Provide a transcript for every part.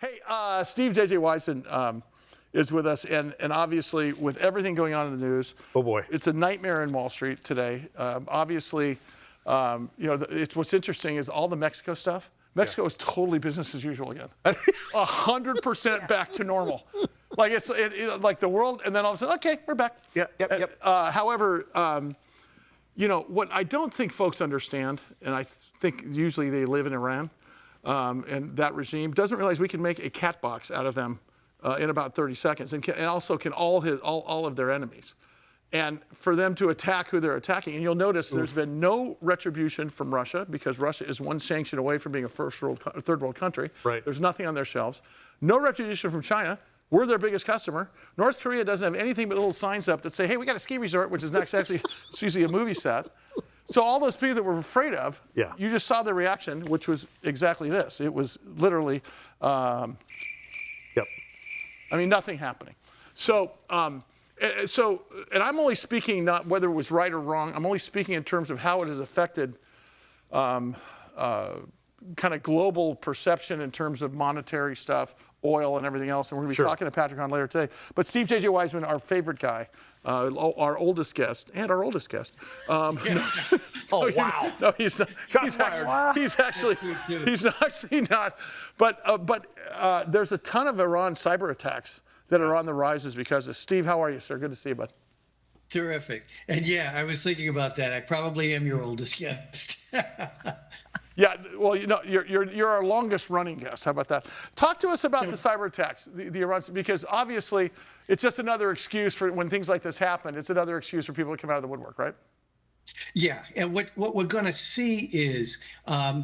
Hey, Steve, JJ Weisman is with us, and obviously with everything going on in the news, oh boy, it's a nightmare in Wall Street today. Obviously, it's what's interesting is all the Mexico stuff. Mexico is totally business as usual again, 100% back to normal. Like it's like the world, and then all of a sudden, okay, we're back. Yep. However, what I don't think folks understand, and I think usually they live in Iran. And that regime doesn't realize we can make a cat box out of them in about 30 seconds, and also can all of their enemies. And for them to attack who they're attacking, and you'll notice there's been no retribution from Russia, because Russia is one sanction away from being a third world country. Right. There's nothing on their shelves. No retribution from China. We're their biggest customer. North Korea doesn't have anything but little signs up that say, hey, we got a ski resort, which is next actually it's usually a movie set. So all those people that we're afraid of, you just saw the reaction, which was exactly this. It was literally, I mean, nothing happening. So, and I'm only speaking not whether it was right or wrong. I'm only speaking in terms of how it has affected kind of global perception in terms of monetary stuff, oil and everything else. And we're going to be talking to Patrick on later today. But Steve JJ Weisman, our favorite guy, our oldest guest, and our oldest guest. Oh wow! No, he's not. He's actually not. But there's a ton of Iran cyber attacks that are on the rises because of. Steve, how are you, sir? Good to see you, bud. Terrific. And yeah, I was thinking about that. I probably am your oldest guest. Yeah, well, you're our longest running guest. How about that? Talk to us about the cyber attacks, the Iran, because obviously it's just another excuse for when things like this happen. It's another excuse for people to come out of the woodwork, right? Yeah, and what we're going to see is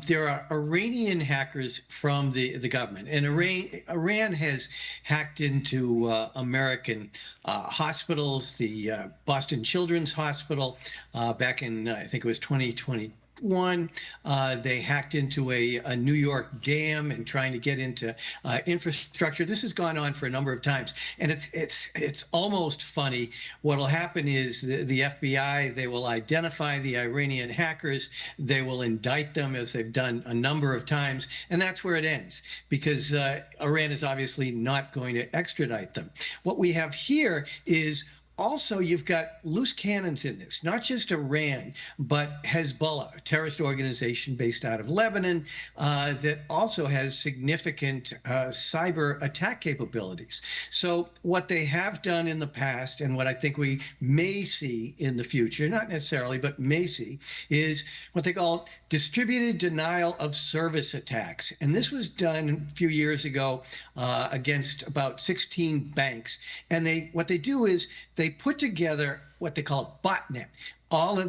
there are Iranian hackers from the government, and Iran has hacked into American hospitals, the Boston Children's Hospital back in, I think it was 2020. They hacked into a New York dam and trying to get into infrastructure. This has gone on for a number of times, and it's almost funny. What'll happen is the FBI, they will identify the Iranian hackers, they will indict them as they've done a number of times, and that's where it ends, because Iran is obviously not going to extradite them. What we have here is also, you've got loose cannons in this, not just Iran, but Hezbollah, a terrorist organization based out of Lebanon that also has significant cyber attack capabilities. So what they have done in the past, and what I think we may see in the future, not necessarily, but may see, is what they call distributed denial of service attacks. And this was done a few years ago against about 16 banks. And what they do is they put together what they call botnet.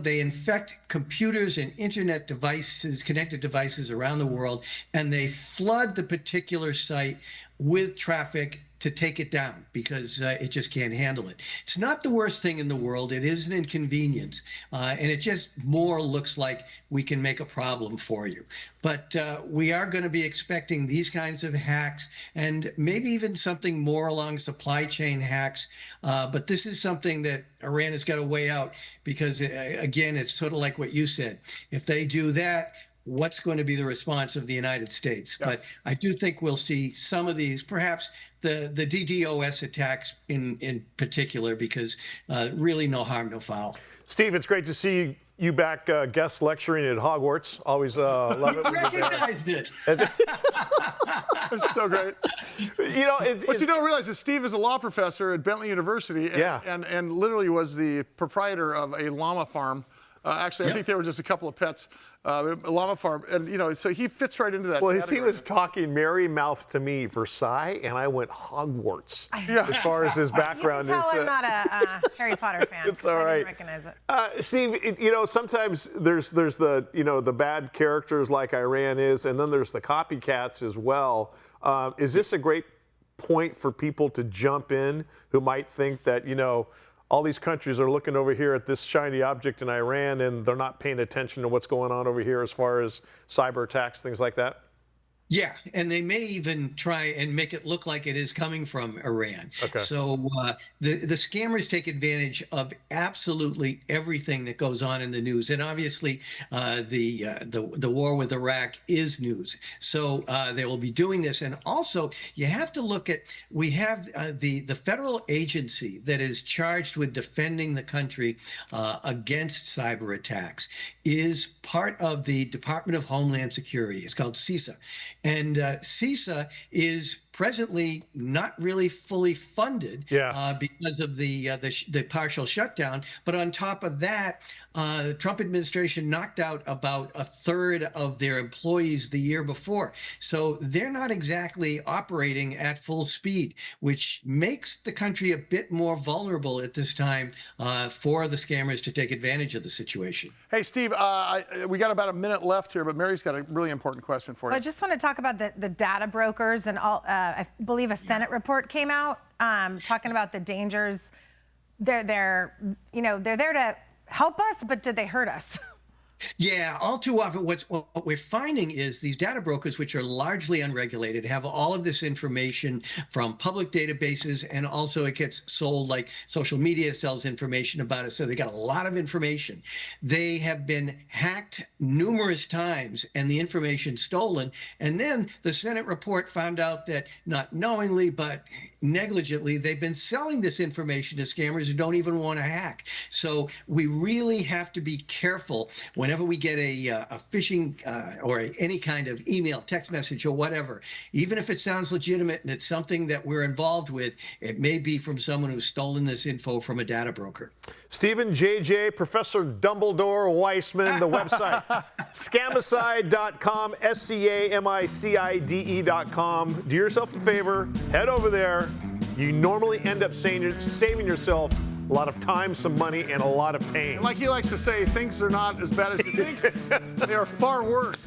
They infect computers and internet devices, connected devices around the world, and they flood the particular site with traffic to take it down because it just can't handle it. It's not the worst thing in the world. It is an inconvenience, and it just more looks like we can make a problem for you. But we are going to be expecting these kinds of hacks, and maybe even something more along supply chain hacks. But this is something that Iran has got to weigh out because, again, it's sort of like what you said. If they do that, what's going to be the response of the United States? Yeah. But I do think we'll see some of these, perhaps the DDoS attacks in particular, because really no harm, no foul. Steve, it's great to see you back guest lecturing at Hogwarts. Always love it. You recognized it. It's so great. What you don't realize is Steve is a law professor at Bentley University, and literally was the proprietor of a llama farm. Actually, I think they were just a couple of pets, a llama farm, and so he fits right into that. Well, he was talking merry mouth to me, Versailles, and I went Hogwarts. As far as his background is. I'm not a Harry Potter fan. It's all right. I didn't recognize it. Steve, sometimes there's the the bad characters like Iran is, and then there's the copycats as well. Is this a great point for people to jump in who might think that all these countries are looking over here at this shiny object in Iran, and they're not paying attention to what's going on over here as far as cyber attacks, things like that? Yeah, and they may even try and make it look like it is coming from Iran. Okay. So the scammers take advantage of absolutely everything that goes on in the news, and obviously the war with Iraq is news. So they will be doing this, and also you have to look at we have the federal agency that is charged with defending the country against cyber attacks is part of the Department of Homeland Security. It's called CISA. And CISA is presently not really fully funded because of the partial shutdown. But on top of that, the Trump administration knocked out about a third of their employees the year before. So they're not exactly operating at full speed, which makes the country a bit more vulnerable at this time for the scammers to take advantage of the situation. Hey, Steve, we got about a minute left here, but Mary's got a really important question for you. I just want to talk about the data brokers and all. I believe a Senate report came out talking about the dangers. They're there to help us, but did they hurt us? Yeah, all too often what we're finding is these data brokers, which are largely unregulated, have all of this information from public databases, and also it gets sold like social media sells information about it. So they got a lot of information. They have been hacked numerous times and the information stolen. And then the Senate report found out that not knowingly, but negligently, they've been selling this information to scammers who don't even want to hack. So we really have to be careful whenever we get a phishing or any kind of email, text message, or whatever. Even if it sounds legitimate and it's something that we're involved with, it may be from someone who's stolen this info from a data broker. Stephen, JJ, Professor Dumbledore Weisman, the website, scamicide.com, SCAMICIDE.com. Do yourself a favor, head over there. You normally end up saving yourself a lot of time, some money, and a lot of pain. And like he likes to say, things are not as bad as you think. They are far worse.